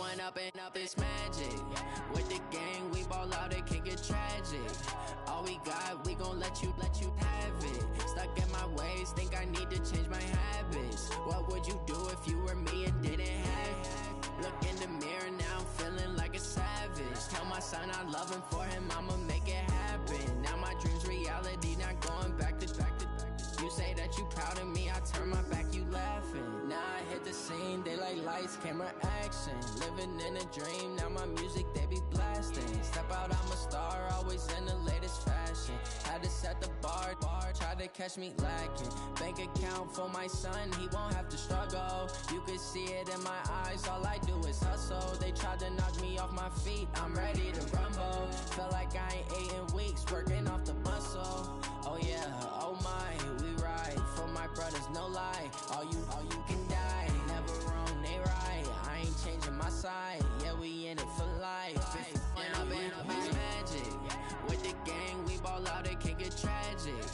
One up and up is magic. With the gang, we ball out, it can get tragic. All we got, we gon' let you have it. Stuck in my ways, think I need to change my habits. What would you do if you were me and didn't have it? Look in the mirror, now I'm feeling like a savage. Tell my son I love him, for him I'ma make it happen. Now my dream's reality, not going back to. You say that you proud of me, I turn my back, you laughing. Now I hit the scene, they like lights, camera, action. Living in a dream, now my music, they be blasting. Step out, I'm a star, always in the latest fashion. Had to set the bar, try to catch me lacking. Bank account for my son, he won't have to struggle. You can see it in my eyes, all I do is hustle. They tried to knock me off my feet, I'm ready to rumble. Felt like I ain't ate in weeks, working off the muscle. Oh yeah, oh my, we ride for my brothers, no lie. All you can die, never wrong, they right. I ain't changing my side, yeah, we in it for life. When up and up is magic. With the gang, we ball out, it can get tragic.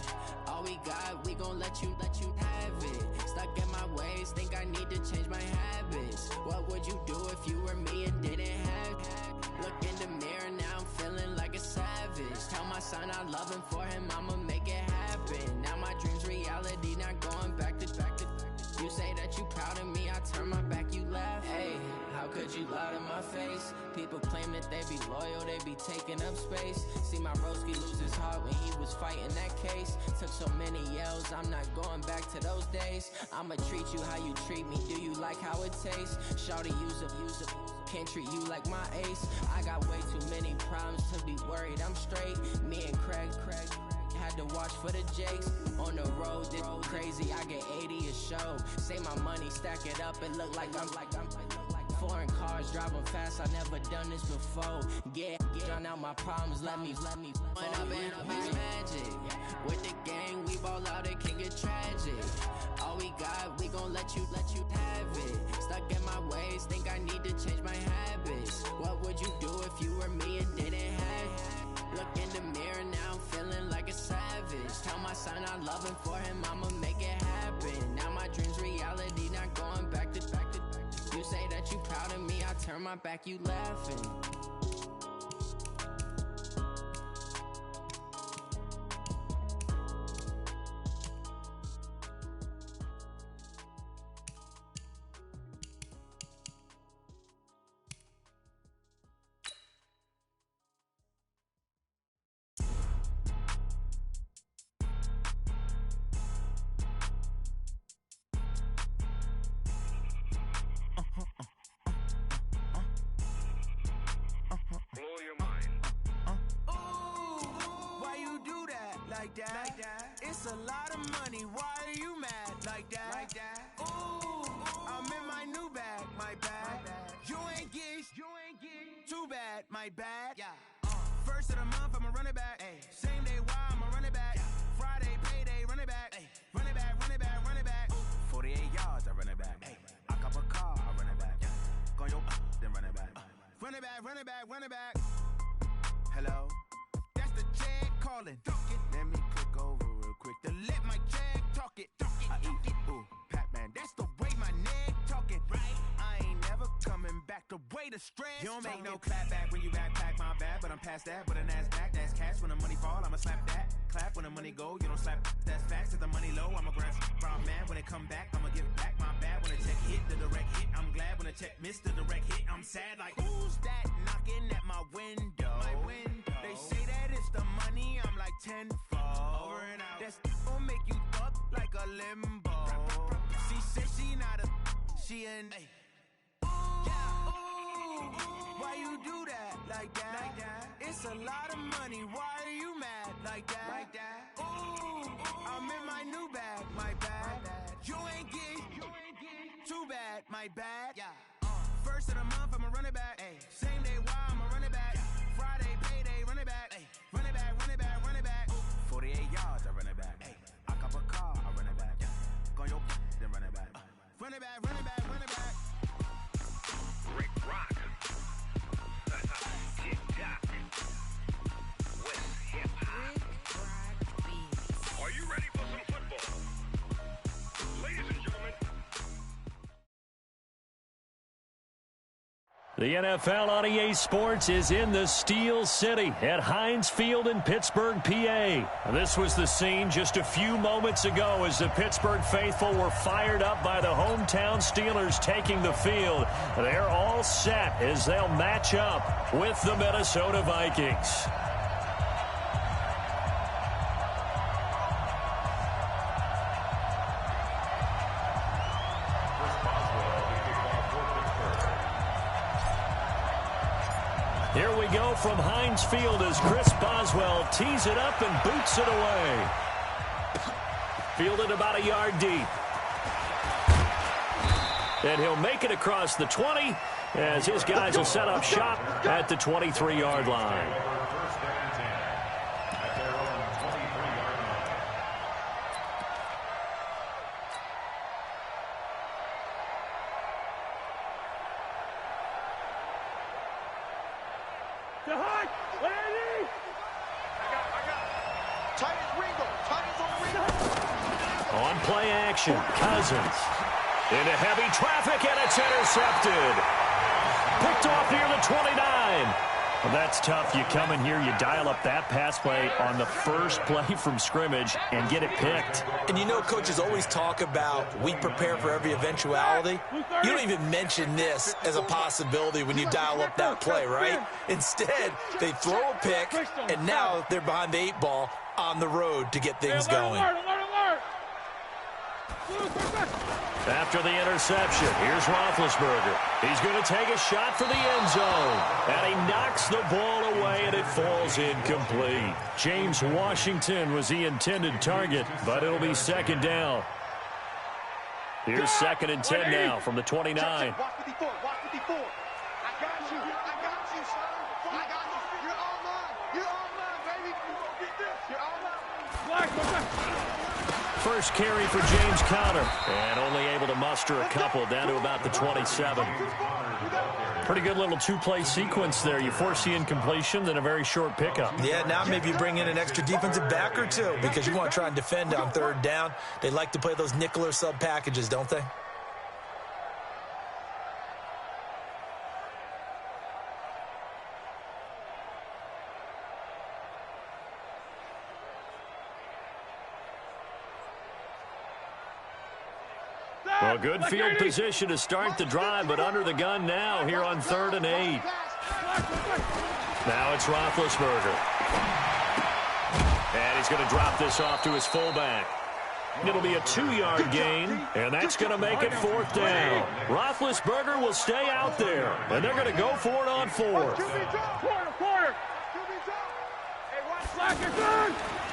All we got, we gon' let you have it. Stuck in my ways, think I need to change my habits. What would you do if you were me and didn't have it? Look in the mirror, now I'm feeling like a savage. Tell my son I love him, for him I'ma make it happen. Now my dream's reality, not going back to. You say that you proud of me, I turn my back, you laugh. Hey, how could you lie to my face? People claim that they be loyal, they be taking up space. See my broski lose his heart when he was fighting that case. Took so many yells, I'm not going back to those days. I'ma treat you how you treat me, do you like how it tastes? Shawty, use up, can't treat you like my ace. I got way too many problems to be worried, I'm straight. Me and Craig had to watch for the Jakes. On the road, this crazy, I get 80 a show. Say my money, stack it up, it look like I'm foreign cars, driving fast, I never done this before. Yeah, drown out my problems, let me. When up and up is magic. With the gang, we ball out, it can get tragic. All we got, we gon' let you have it. Stuck in my ways, think I need to change my habits. What would you do if you were me and didn't have it? Look in the mirror, now I'm feeling like a savage. Tell my son I love him, for him I'ma make it happen. Now my dream's reality, not going back to. You say that you proud of me, I turn my back, you laughing. It's a lot of money, why are you mad like that? Ooh, I'm in my new bag, my bad. You ain't get too bad, my bad. First of the month, I'ma run it back. Same day, why I'ma run it back. Friday, payday, run it back. Run it back, run it back, run it back. 48 yards, I run it back. I cop a car, I run it back. Go yo, then run it back. Run it back, run it back, run it back. Hello? That's the check calling. Let me click over real quick to let my check talk it. I eat it, ooh, Pac-Man. That's the way my neck talking. Right? I ain't never coming back the way the stress. You don't make no clap back when you backpack, my bad, but I'm past that. But a NASDAQ, that's cash. When the money fall, I'ma slap that. Clap when the money go, you don't slap. That's facts. If the money low, I'ma grab from man. When it come back, I'ma give back my bad. When the check hit, the direct hit, I'm glad. When the check missed the direct hit, I'm sad. Like who's that knocking at my window? They say that it's the money, I'm like tenfold. Over and out. That's gon' make you up like a limbo. She said she not a, she an. Ooh, why you do that like that? It's a lot of money, why are you mad like that? Ooh, I'm in my new bag, my bad. You ain't get too bad, my bad. First of the month, I'ma run it back. Same day, why I'ma run it back. Friday, payday, run it back. Run it back, run it back, run it back. 48 yards, I run it back. I cop a car, I run it back. Go yo, then run it back. Run it back, run it back, run it back. Rick Rock. TikTok. With hip hop. Are you ready for some football? Ladies and gentlemen. The NFL on EA Sports is in the Steel City at Heinz Field in Pittsburgh, PA. This was the scene just a few moments ago as the Pittsburgh faithful were fired up by the hometown Steelers taking the field. They're all set as they'll match up with the Minnesota Vikings. Here we go from Heinz Field as Chris Boswell tees it up and boots it away. Fielded about a yard deep. And he'll make it across the 20 as his guys will set up shop at the 23-yard line. On play action, Cousins. Into heavy traffic, and it's intercepted. Picked off near the 29. Well, that's tough. You come in here, you dial up that pass play on the first play from scrimmage and get it picked. And you know coaches always talk about we prepare for every eventuality. You don't even mention this as a possibility when you dial up that play, right? Instead, they throw a pick, and now they're behind the 8 ball on the road to get things going. After the interception, here's Roethlisberger. He's going to take a shot for the end zone. And he knocks the ball away, and it falls incomplete. James Washington was the intended target, but it'll be second down. Here's 2nd and 10 now from the 29. Watch 54. Watch 54. I got you. I got you, son. I got you. You're all mine. You're all mine, baby. Get this. You're all mine. First carry for James Conner, and only able to muster a couple down to about the 27. Pretty good little two-play sequence there. You force the incompletion, then a very short pickup. Yeah, now maybe you bring in an extra defensive back or two because you want to try and defend on 3rd down. They like to play those nickel or sub packages, don't they? Well, good field position to start the drive, but under the gun now here on 3rd and 8. Now it's Roethlisberger. And he's going to drop this off to his fullback. It'll be a 2-yard gain, and that's going to make it 4th down. Roethlisberger will stay out there, and they're going to go for it on 4th.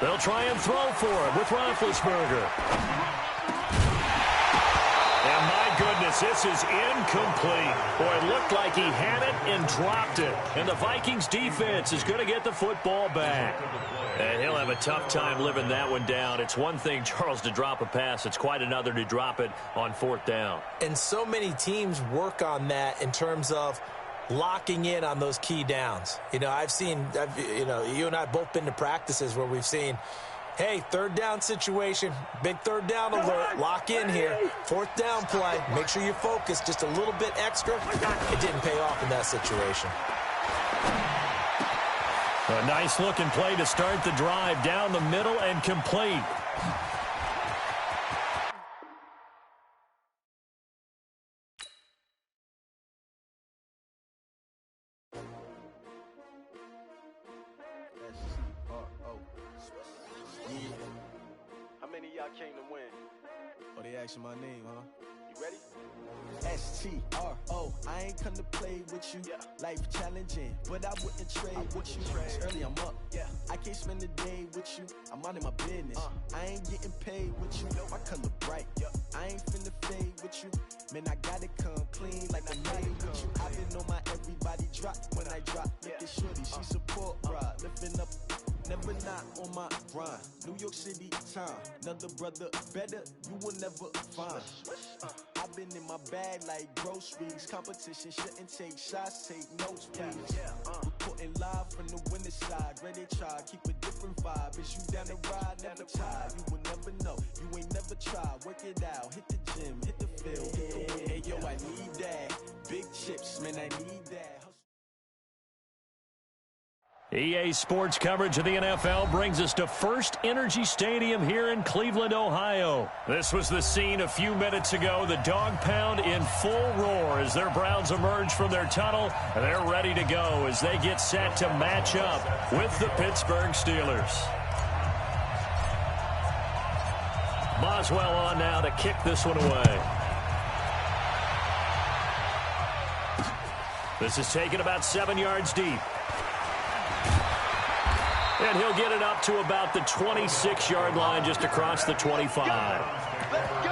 They'll try and throw for it with Roethlisberger. And my goodness, this is incomplete. Boy, it looked like he had it and dropped it. And the Vikings defense is going to get the football back. And he'll have a tough time living that one down. It's one thing, Charles, to drop a pass. It's quite another to drop it on 4th down. And so many teams work on that in terms of locking in on those key downs. You know, you and I have both been to practices where we've seen, hey, 3rd down situation, big 3rd down alert, lock in here. 4th down play, make sure you're focused just a little bit extra. It didn't pay off in that situation. A nice looking play to start the drive down the middle and complete. How many of y'all came to win? Oh, they asking my name, huh? You ready? S-T-R-O, I ain't come to play with you. Yeah. Life challenging, but I wouldn't trade with you. It's early, I'm up. Yeah. I can't spend the day with you. I'm minding my business. I ain't getting paid with you. My color bright. Yeah. I ain't finna fade with you. Man, I gotta come clean like I made with you. I been on my everybody drop when I drop. Look at shorty, she support ride. Lifting up, never not on my grind. New York City time, another brother better, you will never find. I've been in my bag like groceries. Competition shouldn't take shots, take notes, please. reporting live from the winning side. Great they try, keep a different vibe. Is you down the ride, never tired. You will never know, you ain't never tried. Work it out, hit the gym, hit the field, hit the win. Hey yo, I need that. Big chips, man, I need that. EA Sports coverage of the NFL brings us to First Energy Stadium here in Cleveland, Ohio. This was the scene a few minutes ago. The dog pound in full roar as their Browns emerge from their tunnel. They're ready to go as they get set to match up with the Pittsburgh Steelers. Boswell on now to kick this one away. This is taken about 7 yards deep. And he'll get it up to about the 26-yard line just across the 25. Let's go.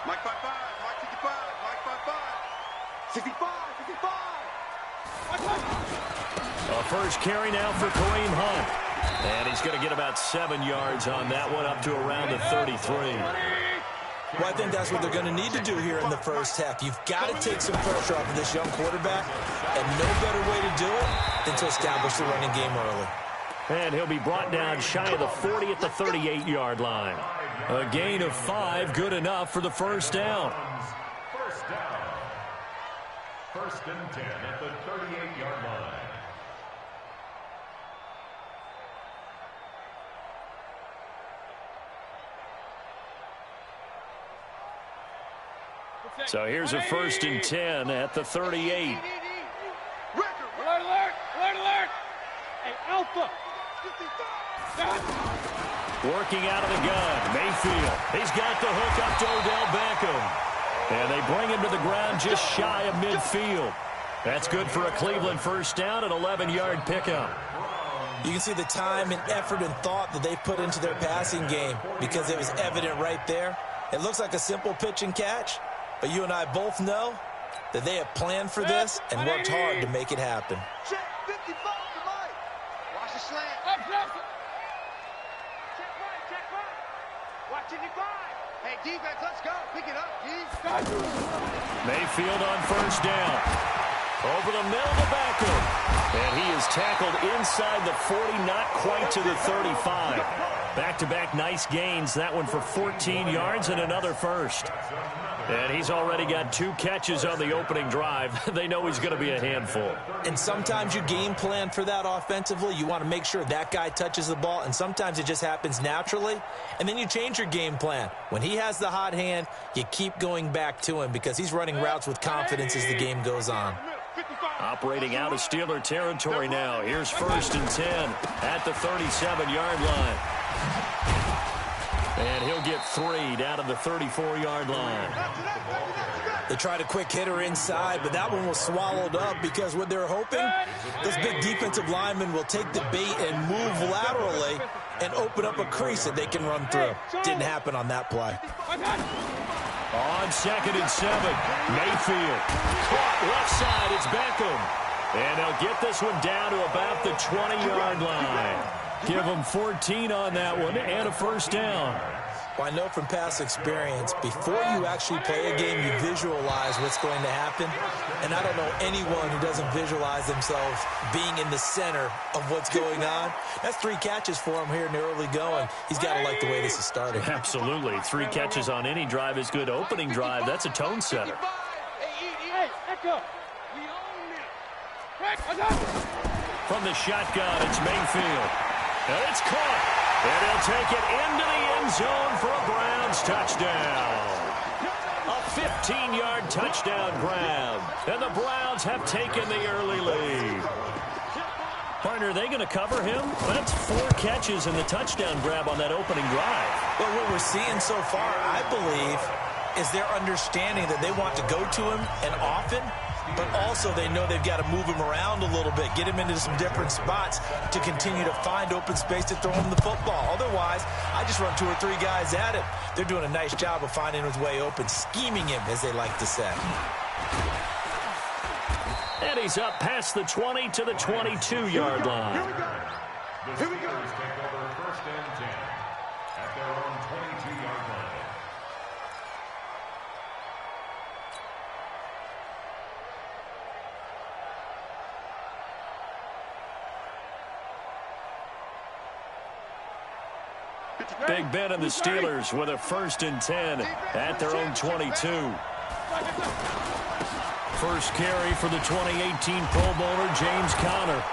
Mike 55, Mike 55, Mike 55. 65, 65. A first carry now for Kareem Hunt. And he's going to get about 7 yards on that one, up to around the 33. Well, I think that's what they're going to need to do here in the first half. You've got to take some pressure off of this young quarterback, and no better way to do it than to establish the running game early. And he'll be brought down shy of the 40 at the 38-yard line. A gain of 5, good enough for the first down. First down. First and 10 at the 38-yard line. So here's a first and 10 at the 38. Alert, alert, alert, alert. Hey, Alpha. Working out of the gun, Mayfield. He's got the hook up to Odell Beckham. And they bring him to the ground just shy of midfield. That's good for a Cleveland first down, an 11-yard pickup. You can see the time and effort and thought that they put into their passing game because it was evident right there. It looks like a simple pitch and catch, but you and I both know that they have planned for this and worked hard to make it happen. Check 55 to Mike. Watch the slant. Check right. Watching the five. Hey, defense, let's go. Pick it up, D. Mayfield on first down. Over the middle to Beckham. And he is tackled inside the 40, not quite to the 35. Back-to-back nice gains. That one for 14 yards and another first. And he's already got 2 catches on the opening drive. They know he's going to be a handful. And sometimes you game plan for that offensively. You want to make sure that guy touches the ball, and sometimes it just happens naturally. And then you change your game plan. When he has the hot hand, you keep going back to him because he's running routes with confidence as the game goes on. Operating out of Steeler territory now. Here's first and 10 at the 37-yard line. And he'll get 3 down to the 34-yard line. They tried a quick hitter inside, but that one was swallowed up because what they're hoping, those big defensive linemen will take the bait and move laterally and open up a crease that they can run through. Didn't happen on that play. On second and 7, Mayfield. Caught left side, it's Beckham. And they'll get this one down to about the 20-yard line. Give them 14 on that one and a first down. Well, I know from past experience, before you actually play a game, you visualize what's going to happen. And I don't know anyone who doesn't visualize themselves being in the center of what's going on. That's 3 catches for him here in the early going. He's got to like the way this is starting. Absolutely. 3 catches on any drive is good. Opening drive, that's a tone setter. Hey, Echo. We own it. From the shotgun, it's Mayfield. And it's caught. And he'll take it into the end zone for a Browns touchdown. A 15-yard touchdown grab. And the Browns have taken the early lead. Partner, are they going to cover him? That's 4 catches and the touchdown grab on that opening drive. Well, what we're seeing so far, I believe, is their understanding that they want to go to him and often, but also they know they've got to move him around a little bit, get him into some different spots to continue to find open space to throw him the football. Otherwise, I just run 2 or 3 guys at him. They're doing a nice job of finding his way open, scheming him, as they like to say. And he's up past the 20 to the 22-yard line. Here we go. The Steelers take over first and 10 at their own 22-yard line. Big Ben and the Steelers with a 1st and 10 at their own 22. First carry for the 2018 Pro Bowler, James Conner.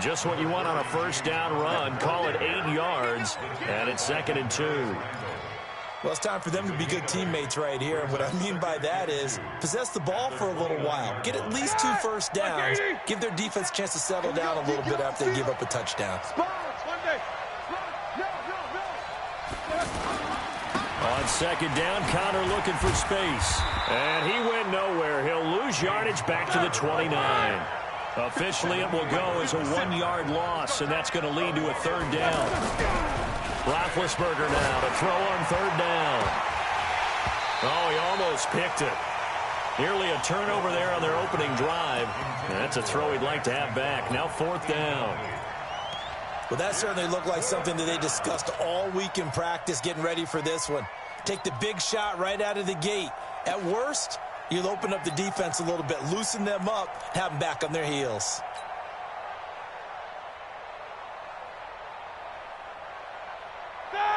Just what you want on a 1st down run. Call it 8 yards, and it's 2nd and 2. Well, it's time for them to be good teammates right here. And what I mean by that is possess the ball for a little while. Get at least 2 first downs. Give their defense a chance to settle down a little bit after they give up a touchdown. On 2nd down, Conner looking for space. And he went nowhere. He'll lose yardage back to the 29. Officially, it will go as a 1-yard loss, and that's going to lead to a 3rd down. Roethlisberger now to throw on 3rd down. Oh, he almost picked it. Nearly a turnover there on their opening drive. And that's a throw he'd like to have back. Now 4th down. Well, that certainly looked like something that they discussed all week in practice getting ready for this one. Take the big shot right out of the gate. At worst, you'll open up the defense a little bit, loosen them up, have them back on their heels.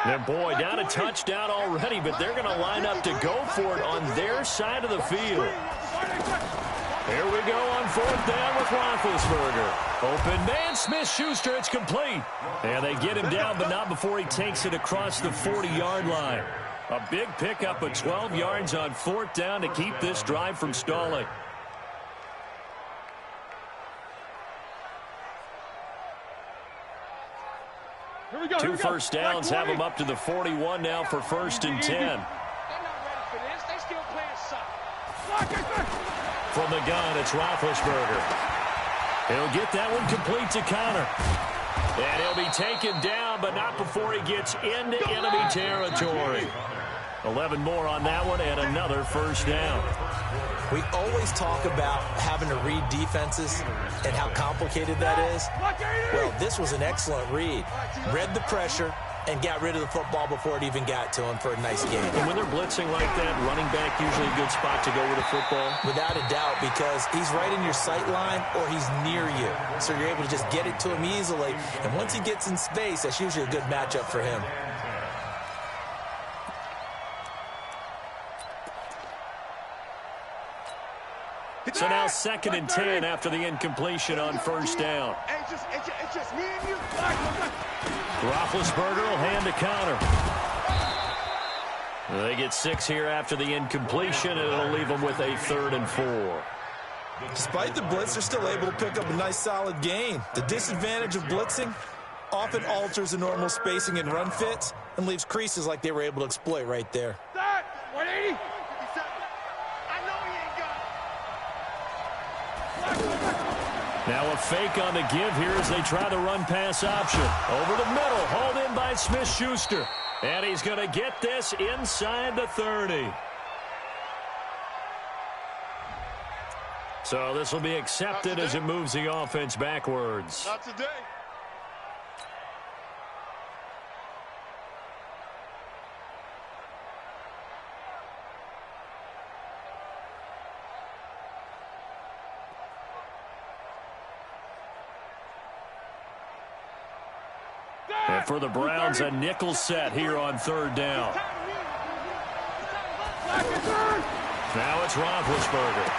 And boy, down a touchdown already, but they're going to line up to go for it on their side of the field. Here we go on 4th down with Roethlisberger. Open man, Smith-Schuster, it's complete. And they get him down, but not before he takes it across the 40-yard line. A big pickup of 12 yards on 4th down to keep this drive from stalling. Here we go, 2 first downs have him up to the 41 now for 1st and 10. They're not ready for this. They still playing soft. From the gun, it's Roethlisberger. He'll get that one complete to Conner. And he'll be taken down, but not before he gets into enemy territory. 11 more on that one and another 1st down. We always talk about having to read defenses and how complicated that is. Well, this was an excellent read. Read the pressure and got rid of the football before it even got to him for a nice game. And when they're blitzing like that, running back usually a good spot to go with the football? Without a doubt, because he's right in your sight line or he's near you. So you're able to just get it to him easily. And once he gets in space, that's usually a good matchup for him. So now 2nd and 10 after the incompletion on 1st down. It's just me and you. Roethlisberger will hand to Conner. They get 6 here after the incompletion, and it'll leave them with a 3rd and 4. Despite the blitz, they're still able to pick up a nice solid gain. The disadvantage of blitzing often alters the normal spacing and run fits and leaves creases like they were able to exploit right there. 180. Now a fake on the give here as they try the run-pass option. Over the middle, hauled in by Smith-Schuster. And he's going to get this inside the 30. So this will be accepted as it moves the offense backwards. Not today. And for the Browns, a nickel set here on 3rd down. Now it's Roethlisberger.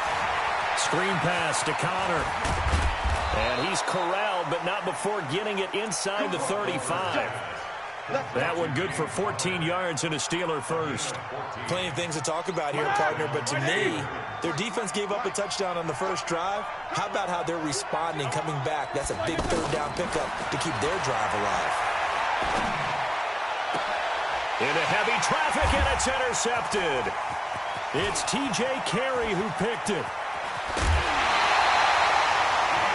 Screen pass to Conner. And he's corralled, but not before getting it inside the 35. That one good for 14 yards and a Steeler first. Plenty of things to talk about here, partner, but to me, their defense gave up a touchdown on the first drive. How about how they're responding, coming back? That's a big 3rd down pickup to keep their drive alive. Into heavy traffic, and it's intercepted. It's T.J. Carey who picked it.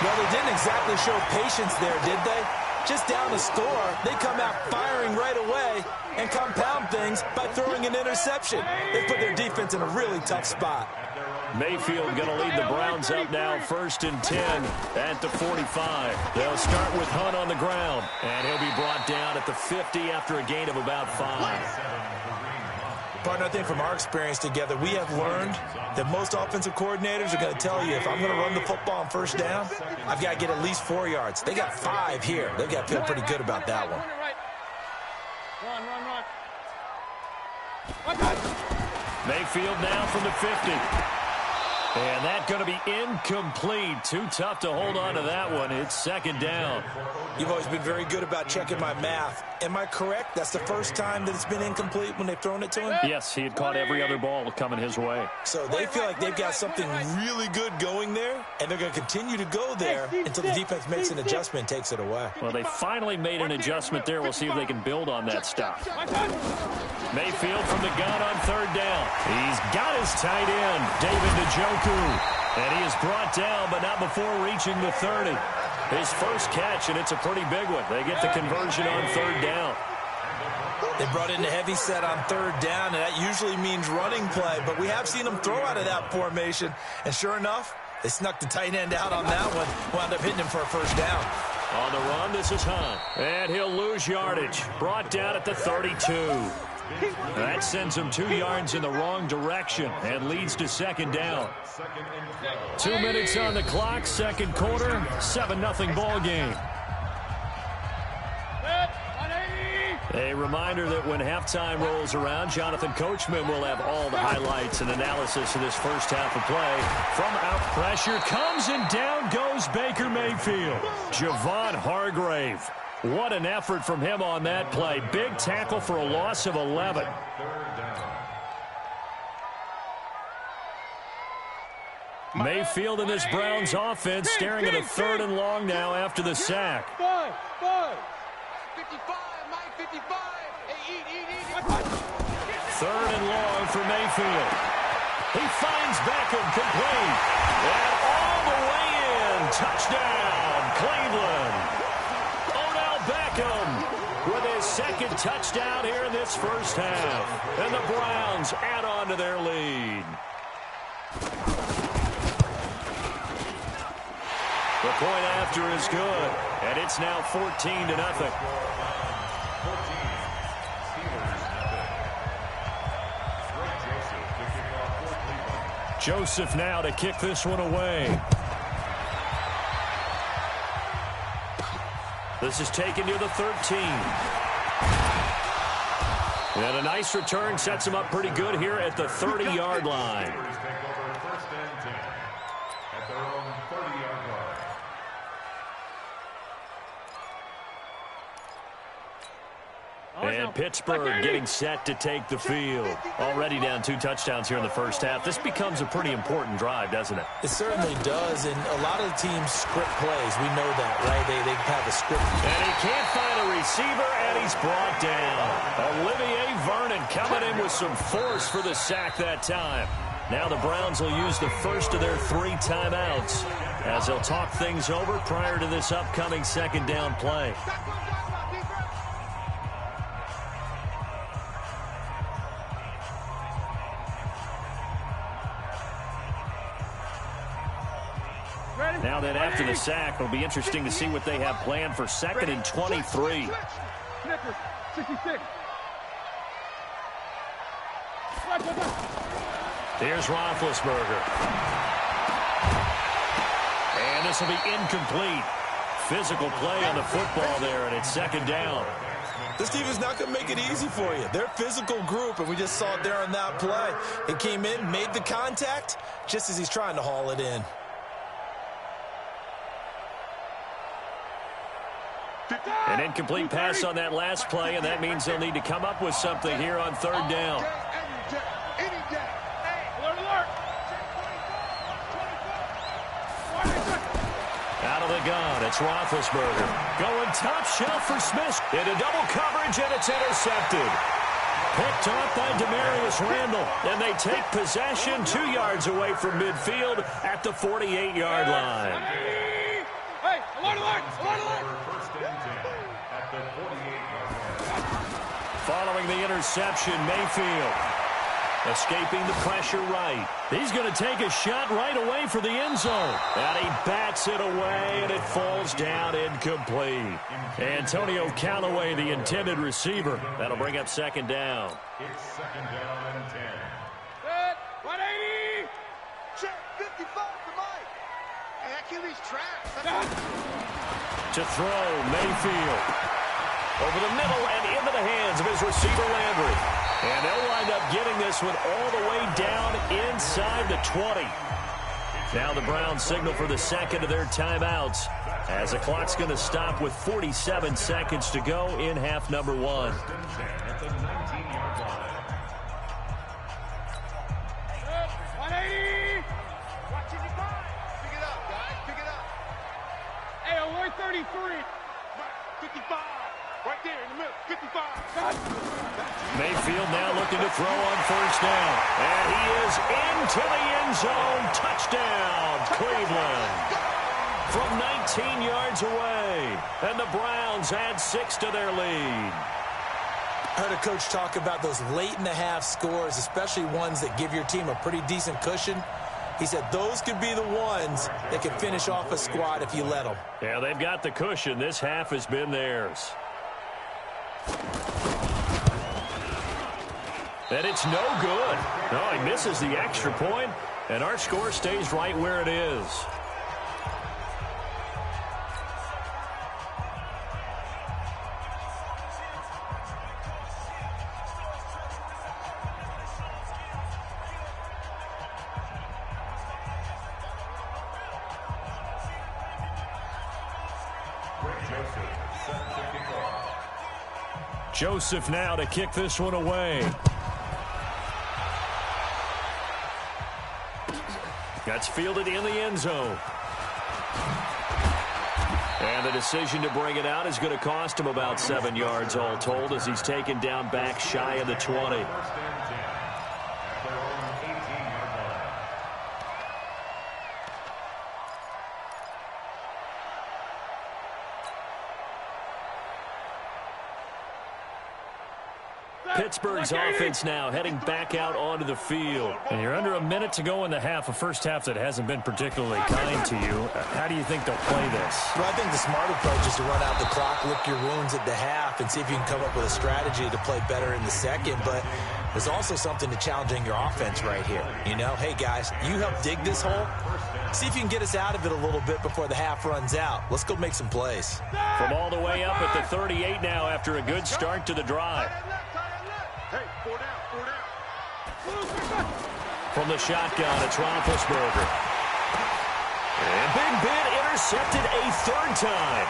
Well, they didn't exactly show patience there, did they? Just down the score, they come out firing right away and compound things by throwing an interception. They put their defense in a really tough spot. Mayfield going to lead the Browns up now, 1st and 10 at the 45. They'll start with Hunt on the ground, and he'll be brought down at the 50 after a gain of about 5. Partner, I think from our experience together, we have learned that most offensive coordinators are going to tell you, if I'm going to run the football on 1st down, I've got to get at least 4 yards. They got 5 here. They've got to feel pretty good about that one. Mayfield now from the 50. And that's going to be incomplete. Too tough to hold on to that one. It's second down. You've always been very good about checking my math. Am I correct? That's the first time that it's been incomplete when they've thrown it to him? Yes, he had caught every other ball coming his way. So they feel like they've got something really good going there, and they're going to continue to go there until the defense makes an adjustment and takes it away. Well, they finally made an adjustment there. We'll see if they can build on that stop. Mayfield from the gun on third down. He's got his tight end, David Njoku. And he is brought down, but not before reaching the 30. His first catch, and it's a pretty big one. They get the conversion on third down. They brought in the heavy set on third down, and that usually means running play. But we have seen them throw out of that formation. And sure enough, they snuck the tight end out on that one. Wound up hitting him for a first down. On the run, this is Hunt. And he'll lose yardage. Brought down at the 32. That sends him 2 yards in the wrong direction and leads to second down. 2 minutes on the clock, second quarter, 7-0 ball game. A reminder that when halftime rolls around, Jonathan Coachman will have all the highlights and analysis of this first half of play. From out, pressure comes, and down goes Baker Mayfield. Javon Hargrave. What an effort from him on that play. Big tackle for a loss of 11. Mayfield in this Browns offense staring at a 3rd and long now after the sack. 3rd and long for Mayfield. He finds Beckham complete. And all the way in. Touchdown, Cleveland. Odell Beckham with his second touchdown here in this first half. And the Browns add on to their lead. The point after is good, and it's now 14-0. Joseph now to kick this one away. This is taken near the 13. And a nice return sets him up pretty good here at the 30-yard line. And Pittsburgh getting set to take the field. Already down 2 touchdowns here in the first half. This becomes a pretty important drive, doesn't it? It certainly does, and a lot of the teams script plays. We know that, right? They have a script. And he can't find a receiver, and he's brought down. Olivier Vernon coming in with some force for the sack that time. Now the Browns will use the first of their 3 timeouts as they'll talk things over prior to this upcoming second down play. Now that after the sack, it'll be interesting to see what they have planned for 2nd and 23. Here's Roethlisberger. And this will be incomplete. Physical play on the football there, and it's second down. This team is not going to make it easy for you. They're a physical group, and we just saw it there on that play. It came in, made the contact, just as he's trying to haul it in. An incomplete pass on that last play, and that means they'll need to come up with something here on third down. Out of the gun, it's Roethlisberger. Going top shelf for Smith. Into double coverage, and it's intercepted. Picked off by Demarius Randall, and they take possession 2 yards away from midfield at the 48-yard line. Hey, alert! Following the interception, Mayfield escaping the pressure right. He's going to take a shot right away for the end zone. And he bats it away, and it falls down incomplete. Antonio Callaway, the intended receiver. That'll bring up second down. It's second down and 10. Set, 180! Check, 55 to Mike. Hey, that QB's trash. To throw, Mayfield. Over the middle and into the hands of his receiver, Landry. And they'll wind up getting this one all the way down inside the 20. Now the Browns signal for the second of their timeouts as the clock's going to stop with 47 seconds to go in half number one. At the 19-yard line. 180. Watch it, pick it up, guys. Pick it up. Hey, 133. 55. Right there in the middle. 55. Mayfield now looking to throw on first down. And he is into the end zone. Touchdown, Cleveland. From 19 yards away. And the Browns add 6 to their lead. I heard a coach talk about those late-in-the-half scores, especially ones that give your team a pretty decent cushion. He said those could be the ones that can finish off a squad if you let them. Yeah, they've got the cushion. This half has been theirs. And it's no good. No, he misses the extra point, and our score stays right where it is. Joseph now to kick this one away. That's fielded in the end zone. And the decision to bring it out is going to cost him about 7 yards all told as he's taken down back shy of the 20. Pittsburgh's offense now heading back out onto the field. And you're under a minute to go in the half, a first half that hasn't been particularly kind to you. How do you think they'll play this? Well, I think the smart approach is to run out the clock, lick your wounds at the half, and see if you can come up with a strategy to play better in the second. But there's also something to challenging your offense right here. You know, hey, guys, you help dig this hole. See if you can get us out of it a little bit before the half runs out. Let's go make some plays. From all the way up at the 38 now after a good start to the drive. Hey, 4 down, 4 down. From the shotgun, it's Roethlisberger. And Big Ben intercepted a third time.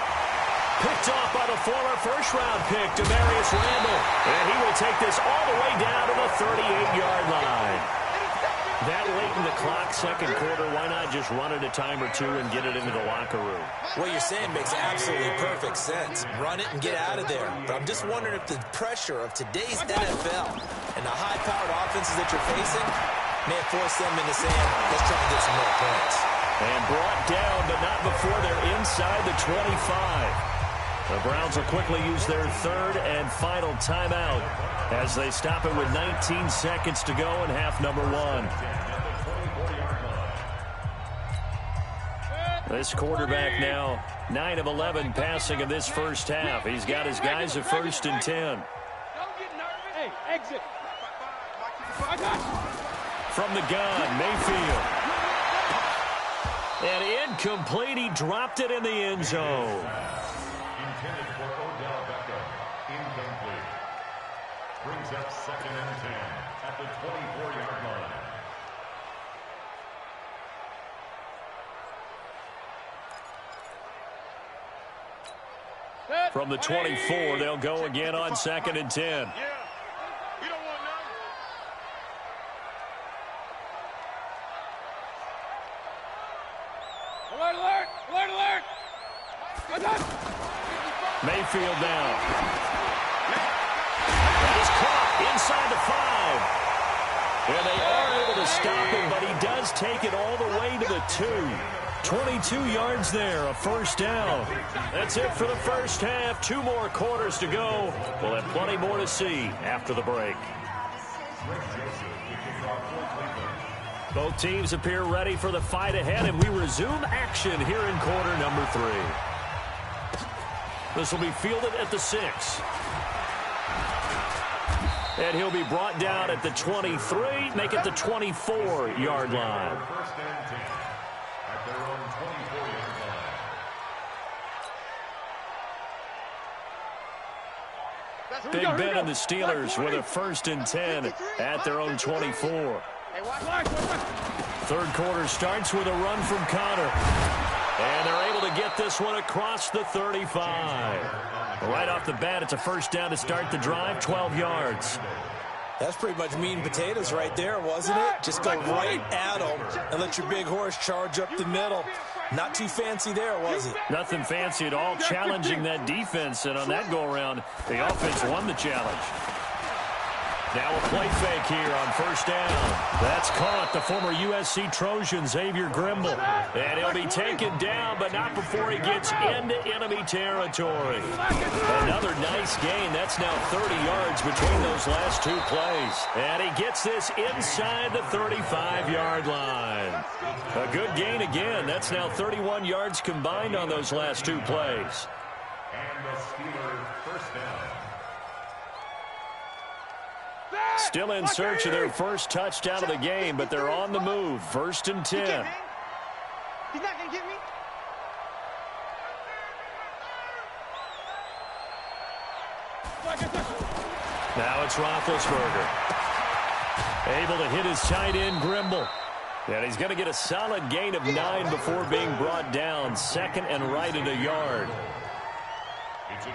Picked off by the former first-round pick, Demarius Randall. And he will take this all the way down to the 38-yard line. That late in the clock, second quarter, why not just run it a time or two and get it into the locker room? What you're saying makes absolutely perfect sense. Run it and get out of there. But I'm just wondering if the pressure of today's NFL and the high-powered offenses that you're facing may have forced them into saying, let's try and get some more points. And brought down, but not before they're inside the 25. The Browns will quickly use their third and final timeout as they stop it with 19 seconds to go in half number one. This quarterback now 9 of 11 passing in this first half. He's got his guys at 1st and 10. Don't get nervous. Hey, exit. I got you. From the gun, Mayfield. And incomplete. He dropped it in the end zone. Intended for Odell Beckham. Incomplete. Brings up 2nd and 10 at the 24-yard line. From the 24, they'll go again on 2nd and 10. Yeah. You don't want none. Alert, alert, alert, alert. I got it. Mayfield now. That is caught inside the 5. And they are able to stop him, but he does take it all the way to the 2. 22 yards there, a first down. That's it for the first half. 2 more quarters to go. We'll have plenty more to see after the break. Both teams appear ready for the fight ahead, and we resume action here in quarter number 3. This will be fielded at the 6. And he'll be brought down at the 23, make it the 24-yard line. Big Ben and the Steelers with a 1st and 10 at their own 24. Third quarter starts with a run from Connor. And they're able to get this one across the 35. Right off the bat, it's a 1st down to start the drive, 12 yards. That's pretty much meat and potatoes right there, wasn't it? Just go right at them and let your big horse charge up the middle. Not too fancy there, was it? Nothing fancy at all, challenging that defense. And on that go-around, the offense won the challenge. Now a play fake here on 1st down. That's caught. The former USC Trojan, Xavier Grimble. And he'll be taken down, but not before he gets into enemy territory. Another nice gain. That's now 30 yards between those last 2 plays. And he gets this inside the 35-yard line. A good gain again. That's now 31 yards combined on those last 2 plays. And the Steelers 1st down. Still in search of their 1st touchdown of the game, but they're on the move. 1st and 10. He's not going to get me. Now it's Roethlisberger. Able to hit his tight end, Grimble. And he's going to get a solid gain of 9 before being brought down. 2nd and right at a yard.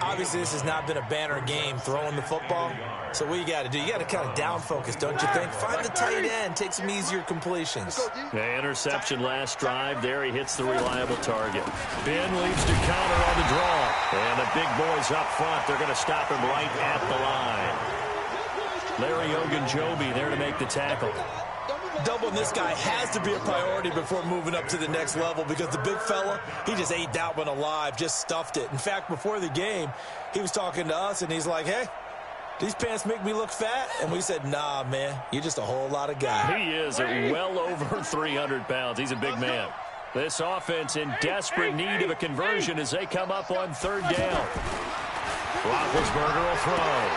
Obviously, this has not been a banner game throwing the football. So what you got to do, you got to kind of down focus, don't you think? Find the tight end, take some easier completions. The interception last drive. There he hits the reliable target. Ben leads to counter on the draw. And the big boys up front, they're going to stop him right at the line. Larry Ogunjobi there to make the tackle. Doubling this guy has to be a priority before moving up to the next level because the big fella, he just ate that one alive, just stuffed it. In fact, before the game, he was talking to us, and he's like, hey, these pants make me look fat? And we said, nah, man, you're just a whole lot of guy. He is well over 300 pounds. He's a big man. This offense in desperate need of a conversion as they come up on 3rd down. Roethlisberger will throw.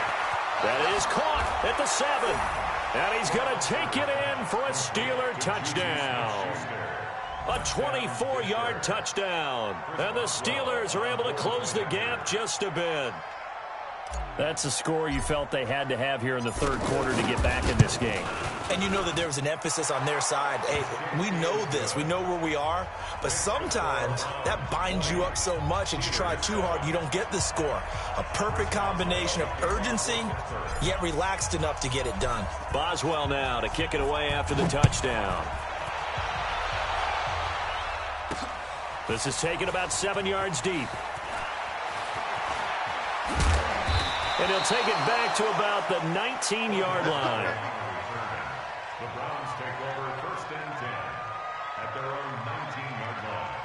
That is caught at the 7. And he's going to take it in for a Steeler touchdown. A 24-yard touchdown. And the Steelers are able to close the gap just a bit. That's a score you felt they had to have here in the 3rd quarter to get back in this game. And you know that there was an emphasis on their side. Hey, we know this. We know where we are. But sometimes that binds you up so much that you try too hard, you don't get the score. A perfect combination of urgency, yet relaxed enough to get it done. Boswell now to kick it away after the touchdown. This is taken about 7 yards deep. And he'll take it back to about the 19-yard line. The Browns take over 1st and 10 at their own 19-yard line.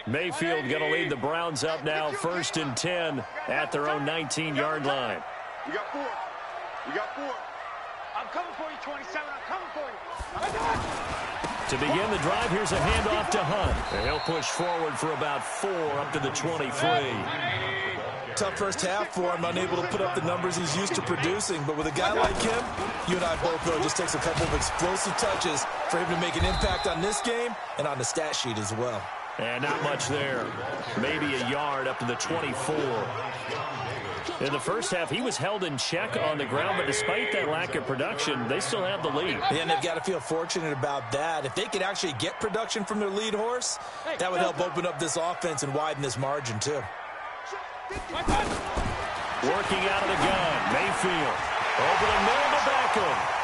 Mayfield going to lead the Browns up now, 1st and 10 at their own 19-yard line. We got 4. We got 4. I'm coming for you, 27. I'm coming for you. To begin the drive, here's a handoff to Hunt. And he'll push forward for about 4 up to the 23. Tough first half for him, unable to put up the numbers he's used to producing. But with a guy like him, you and I both know it just takes a couple of explosive touches for him to make an impact on this game and on the stat sheet as well. And not much there. Maybe a yard up to the 24. In the first half, he was held in check on the ground, but despite that lack of production, they still have the lead. And they've got to feel fortunate about that. If they could actually get production from their lead horse, that would help open up this offense and widen this margin, too. Working out of the gun, Mayfield. Over the middle to Beckham.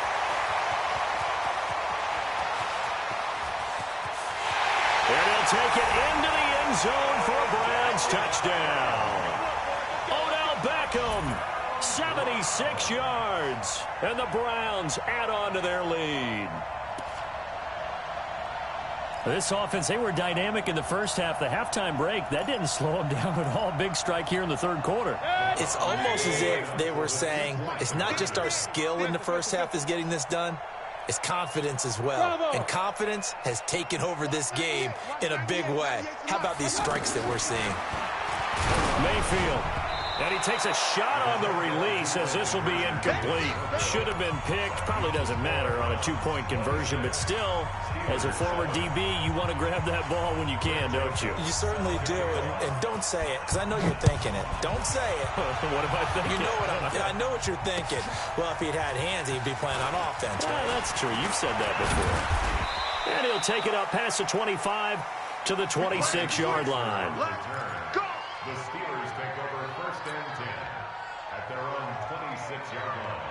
And he'll take it into the end zone for a Browns touchdown. Odell Beckham, 76 yards. And the Browns add on to their lead. This offense, they were dynamic in the first half. The halftime break, that didn't slow them down at all. Big strike here in the 3rd quarter. It's almost as if they were saying, it's not just our skill in the first half is getting this done. is confidence as well. And confidence has taken over this game in a big way. How about these strikes that we're seeing? Mayfield. And he takes a shot on the release as this will be incomplete. Should have been picked. Probably doesn't matter on a two-point conversion, but still, as a former DB, you want to grab that ball when you can, don't you? You certainly do, and don't say it, because I know you're thinking it. Don't say it. What am I thinking? You know I know what you're thinking. Well, if he'd had hands, he'd be playing on offense. Right? That's true. You've said that before. And he'll take it up past the 25 to the 26-yard line. The Steelers take over first and 10 at their own 26-yard line.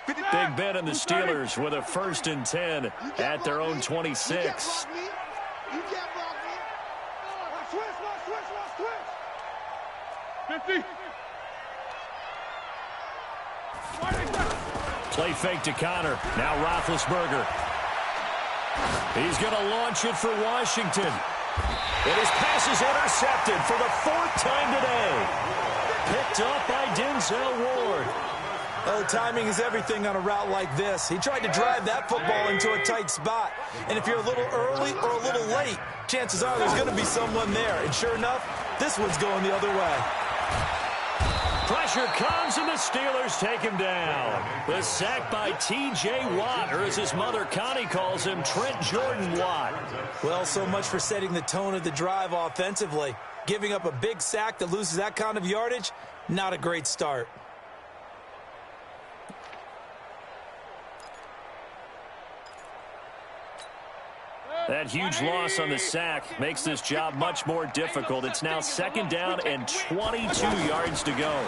Big Ben and the Steelers with a first and 10 at their own 26. You can't block me. Switch. 50. Play fake to Connor. Now Roethlisberger. He's going to launch it for Washington. And his pass is intercepted for the fourth time today. Picked up by Denzel Ward. Oh, timing is everything on a route like this. He tried to drive that football into a tight spot. And if you're a little early or a little late, chances are there's going to be someone there. And sure enough, this one's going the other way. Pressure comes, and the Steelers take him down. The sack by T.J. Watt, or as his mother Connie calls him, Trent Jordan Watt. Well, so much for setting the tone of the drive offensively. Giving up a big sack that loses that kind of yardage, not a great start. That huge loss on the sack makes this job much more difficult. It's now second down and 22 yards to go.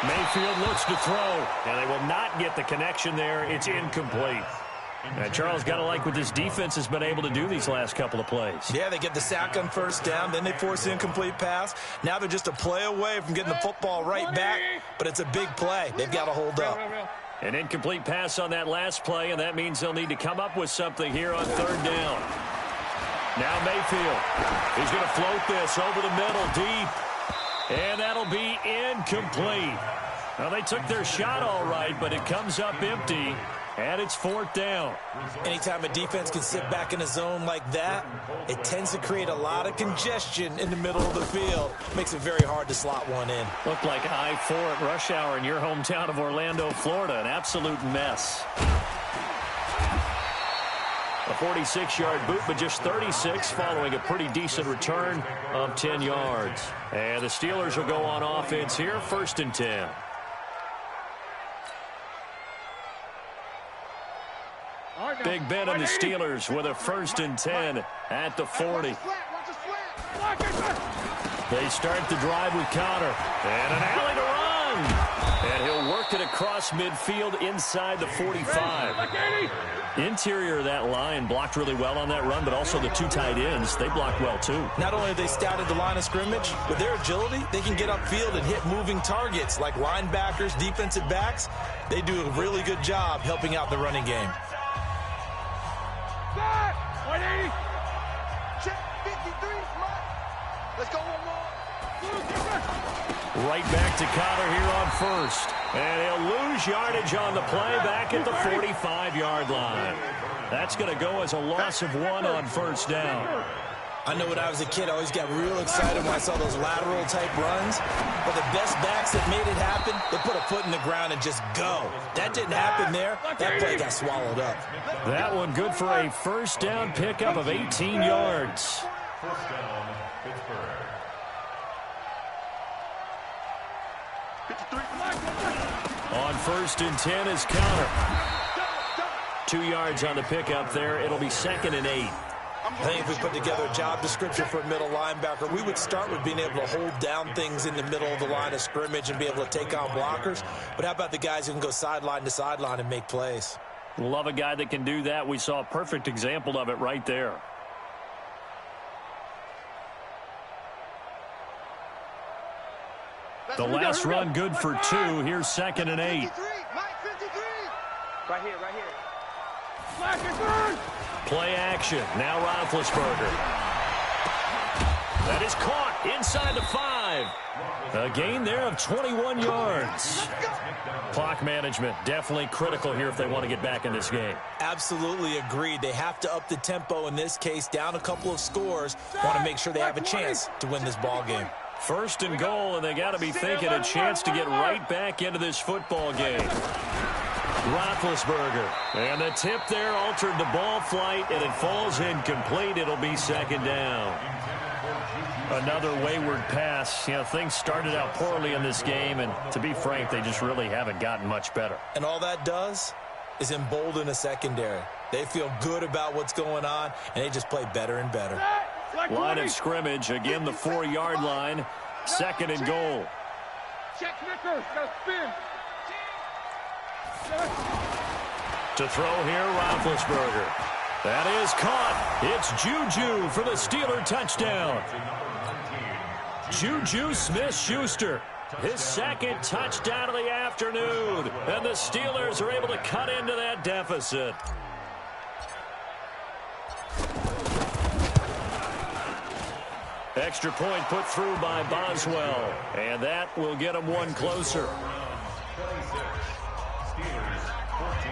Mayfield looks to throw, and they will not get the connection there. It's incomplete. Charles, got to like what this defense has been able to do these last couple of plays. Yeah, they get the sack on first down, then they force the incomplete pass. Now they're just a play away from getting the football right back, but it's a big play. They've got to hold up. An incomplete pass on that last play, and that means they'll need to come up with something here on third down. Now Mayfield. He's going to float this over the middle deep, and that'll be incomplete. Now, they took their shot all right, but it comes up empty, and it's fourth down. Anytime a defense can sit back in a zone like that, it tends to create a lot of congestion in the middle of the field. Makes it very hard to slot one in. Looked like I-4 at rush hour in your hometown of Orlando, Florida. An absolute mess. A 46-yard boot, but just 36 following a pretty decent return of 10 yards. And the Steelers will go on offense here, first and 10. Big Ben and the Steelers with a first and 10 at the 40. They start the drive with Connor. And an alley to run. And he'll work it across midfield inside the 45. Interior of that line blocked really well on that run, but also the two tight ends, they blocked well too. Not only have they scouted the line of scrimmage, with their agility, they can get upfield and hit moving targets like linebackers, defensive backs. They do a really good job helping out the running game. Check 53. Let's go one more. Right back to Connor here on first. And he'll lose yardage on the play back at the 45-yard line. That's going to go as a loss of 1 on first down. I know when I was a kid, I always got real excited when I saw those lateral-type runs. But the best backs that made it happen, they put a foot in the ground and just go. That didn't happen there. That play got swallowed up. That one good for a first down pickup of 18 yards. First down, Pittsburgh. On first and 10 is Connor. 2 yards on the pickup there. It'll be second and 8. I think if we put together a job description for a middle linebacker, we would start with being able to hold down things in the middle of the line of scrimmage and be able to take on blockers. But how about the guys who can go sideline to sideline and make plays? Love a guy that can do that. We saw a perfect example of it right there. The last run good for 2. Here's second and 8. Right here. Play action. Now Roethlisberger. That is caught inside the 5. drive. A gain there of 21 yards. Clock management definitely critical here if they want to get back in this game. Absolutely agreed. They have to up the tempo in this case, down a couple of scores. Want to make sure they have a chance to win this ball game. First and goal, and they got to be thinking a chance to get right back into this football game. Roethlisberger, and the tip there altered the ball flight, and it falls incomplete. It'll be second down. Another wayward pass. You know, things started out poorly in this game, and to be frank, they just really haven't gotten much better. And all that does is embolden a secondary. They feel good about what's going on, and they just play better and better. Line of scrimmage, again the 4-yard line. Second and goal. Check Snickers, got spin. To throw here, Roethlisberger. That is caught. It's Juju for the Steeler touchdown. Juju Smith-Schuster, his second touchdown of the afternoon. And the Steelers are able to cut into that deficit. Extra point put through by Boswell. And that will get them one closer. 26, Steelers 14.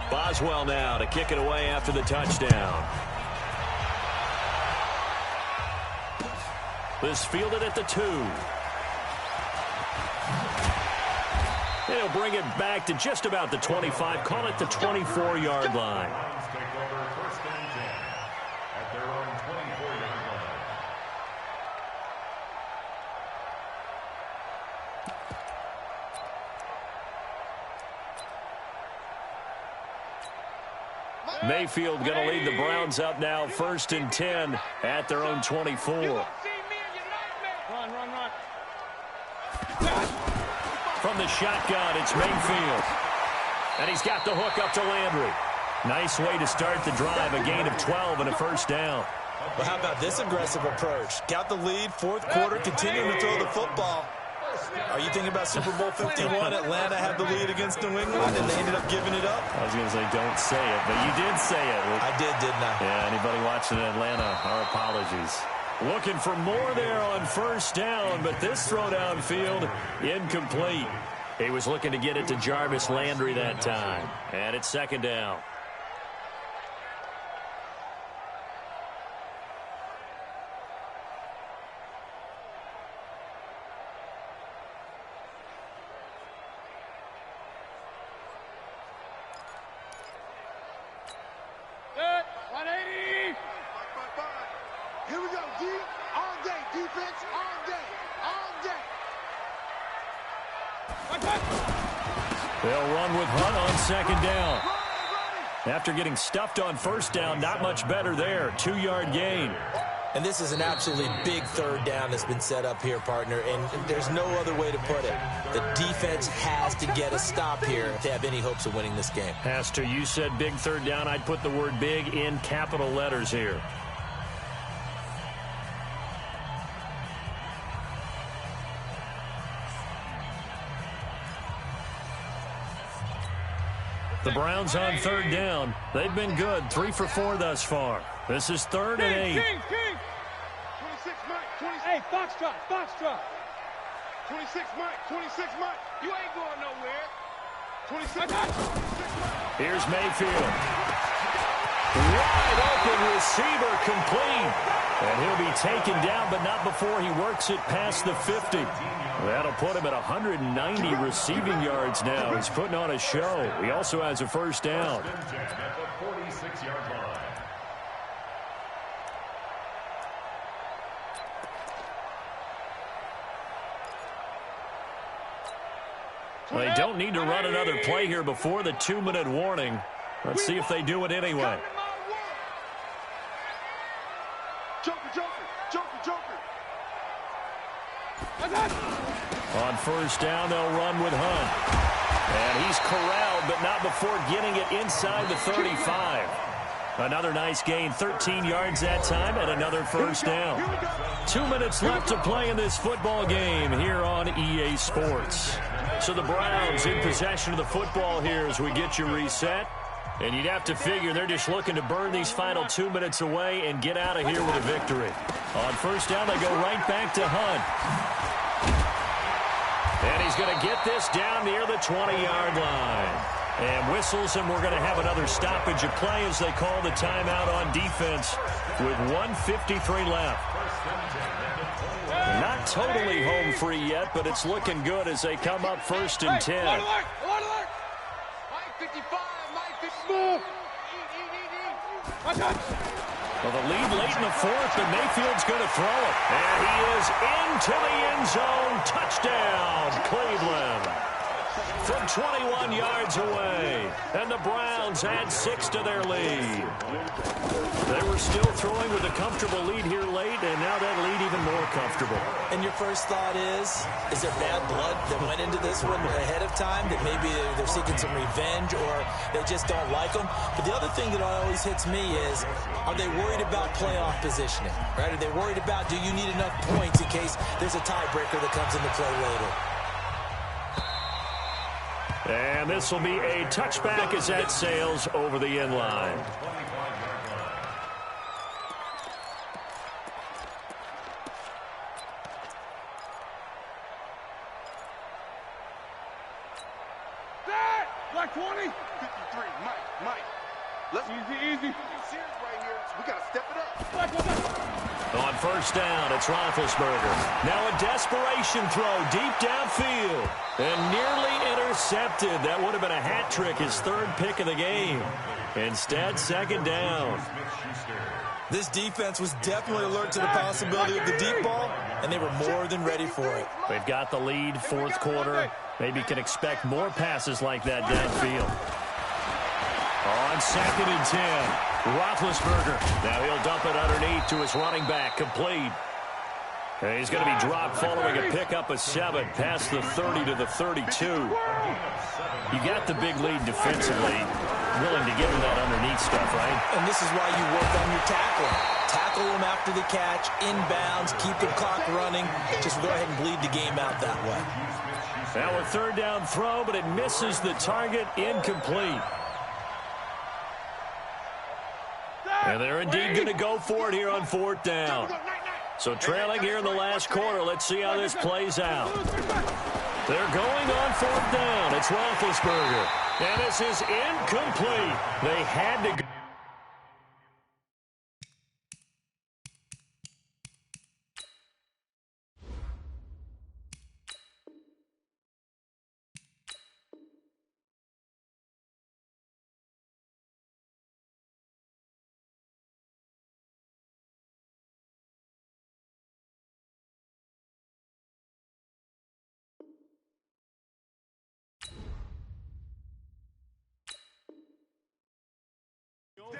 Boswell now to kick it away after the touchdown. This fielded at the 2. He'll bring it back to just about the 25. Call it the 24-yard line. Take over first and 10 at their own 24-yard line. Mayfield going to lead the Browns up now, first and 10 at their own 24. Run. From the shotgun, it's Mayfield. And he's got the hook up to Landry. Nice way to start the drive, a gain of 12 and a first down. Well, how about this aggressive approach? Got the lead, fourth quarter, continuing to throw the football. Are you thinking about Super Bowl 51? Atlanta had the lead against New England, and they ended up giving it up? I was going to say, don't say it, but you did say it. I did, didn't I? Yeah, anybody watching in Atlanta, our apologies. Looking for more there on first down, but this throw downfield, incomplete. He was looking to get it to Jarvis Landry that time. And it's second down. Good. 180. Here we go, D. All day. Defense, all day. All day. They'll run with Hunt on second down. After getting stuffed on first down, not much better there. 2-yard gain. And this is an absolutely big third down that's been set up here, partner, and there's no other way to put it. The defense has to get a stop here if they have any hopes of winning this game. Has to. You said big third down. I'd put the word big in capital letters here. The Browns on third down. They've been good. 3 for 4 thus far. This is 3rd and 8. 26, Mike. 26. Hey, Foxtrot. 26, Mike. 26, Mike. You ain't going nowhere. 26. Here's Mayfield. Wide open receiver complete. And he'll be taken down, but not before he works it past the 50. That'll put him at 190 receiving yards now. He's putting on a show. He also has a first down. At the 46-yard line. They don't need to run another play here before the 2-minute warning. Let's see if they do it anyway. On first down, they'll run with Hunt. And he's corralled, but not before getting it inside the 35. Another nice gain, 13 yards that time, and another first down. 2 minutes left to play in this football game here on EA Sports. So the Browns in possession of the football here as we get you reset. And you'd have to figure they're just looking to burn these final 2 minutes away and get out of here with a victory. On first down, they go right back to Hunt. And he's going to get this down near the 20-yard line. And whistles, and we're going to have another stoppage of play as they call the timeout on defense with 1:53 left. Not totally home free yet, but it's looking good as they come up first and 10. Mike 55, Mike 54. Well, the lead late in the fourth, and Mayfield's going to throw it. And he is into the end zone. Touchdown, Cleveland. From 21 yards away. And the Browns add 6 to their lead. They were still throwing with a comfortable lead here late, and now that lead even more comfortable. And your first thought is there bad blood that went into this one ahead of time, that maybe they're seeking some revenge or they just don't like them? But the other thing that always hits me is, are they worried about playoff positioning? Right? Are they worried about, do you need enough points in case there's a tiebreaker that comes into play later? And this will be a touchback as that sails over the end line. Black 20. 53, Mike. Let's easy. Serious right here. We got to step it up. On first down, it's Roethlisberger. Now a desperation throw deep downfield. And nearly intercepted. That would have been a hat trick, his third pick of the game. Instead, second down. This defense was definitely alert to the possibility of the deep ball, and they were more than ready for it. They've got the lead, fourth quarter. Maybe can expect more passes like that downfield. On second and 10, Roethlisberger. Now he'll dump it underneath to his running back, complete. And he's going to be dropped following a pickup of 7 past the 30 to the 32. You got the big lead defensively, willing to give him that underneath stuff, right? And this is why you work on your tackling. Tackle him after the catch, inbounds, keep the clock running. Just go ahead and bleed the game out that way. Now a third down throw, but it misses the target, incomplete. And they're indeed going to go for it here on fourth down. So trailing here in the last quarter, let's see how this plays out. They're going on fourth down. It's Roethlisberger. And this is incomplete. They had to go.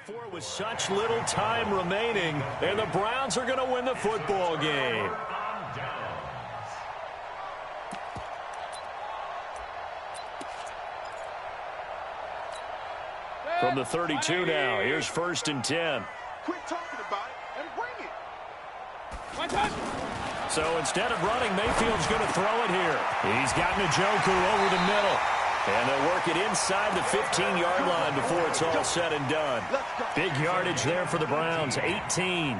For with such little time remaining, and the Browns are going to win the football game. From the 32 now, here's first and 10. Quit talking about it and bring it. So instead of running, Mayfield's going to throw it here. He's got Njoku over the middle. And they'll work it inside the 15-yard line before it's all said and done. Big yardage there for the Browns, 18.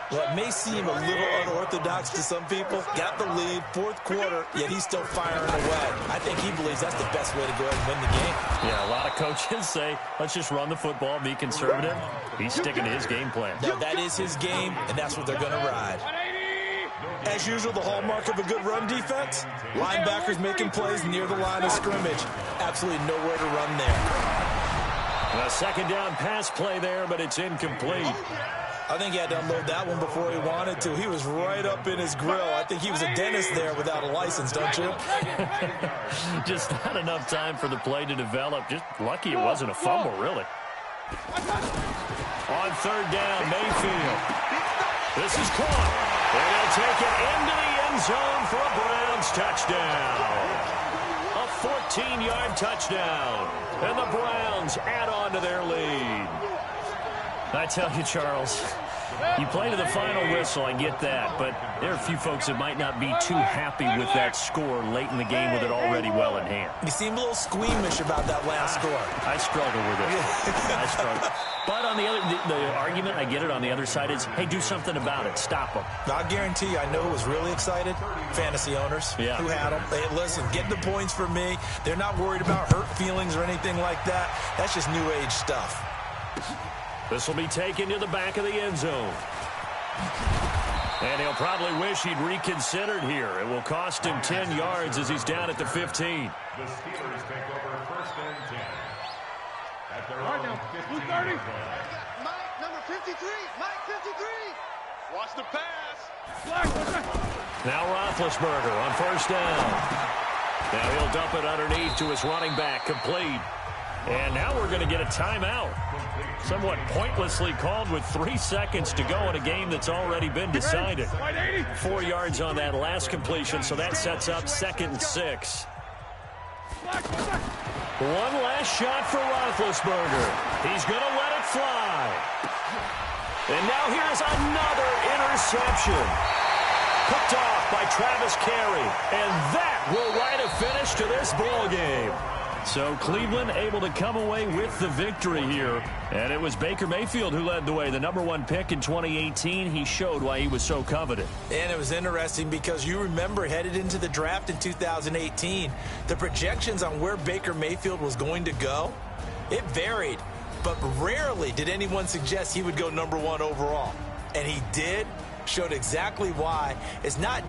Well, it may seem a little unorthodox to some people. Got the lead, fourth quarter, yet he's still firing away. I think he believes that's the best way to go ahead and win the game. Yeah, a lot of coaches say, let's just run the football, be conservative. He's sticking to his game plan. Now, that is his game, and that's what they're going to ride. As usual, the hallmark of a good run defense, linebackers making plays near the line of scrimmage. Absolutely nowhere to run there. A second down pass play there, but it's incomplete. I think he had to unload that one before he wanted to. He was right up in his grill. I think he was a dentist there without a license, don't you? Just not enough time for the play to develop. Just lucky it wasn't a fumble, really. On third down, Mayfield. This is caught. And they'll take it into the end zone for a Browns touchdown. A 14-yard touchdown. And the Browns add on to their lead. I tell you, Charles, You play to the final whistle, I get that, but there are a few folks that might not be too happy with that score late in the game with it already well in hand. You seem a little squeamish about that last score. I struggle with it. I struggle. But on the other, the argument, I get it, on the other side is, hey, do something about it. Stop them. I guarantee you, I know who was really excited. Fantasy owners who had them. Hey, listen, get the points for me. They're not worried about hurt feelings or anything like that. That's just new age stuff. This will be taken to the back of the end zone. And he'll probably wish he'd reconsidered here. It will cost him 10 yards as he's down at the 15. The Steelers take over first and 10. At their own 15. Mike, number 53. Mike, 53. Watch the pass. Now Roethlisberger on first down. Now he'll dump it underneath to his running back, complete. And now we're going to get a timeout. Somewhat pointlessly called with 3 seconds to go in a game that's already been decided. 4 yards on that last completion, so that sets up 2nd and 6. One last shot for Roethlisberger. He's going to let it fly. And now here's another interception. Picked off by Travis Carey. And that will write a finish to this ball game. So Cleveland able to come away with the victory here. And it was Baker Mayfield who led the way. The #1 pick in 2018. He showed why he was so coveted. And it was interesting because you remember headed into the draft in 2018, the projections on where Baker Mayfield was going to go, it varied. But rarely did anyone suggest he would go #1 overall. And he did, showed exactly why. It's not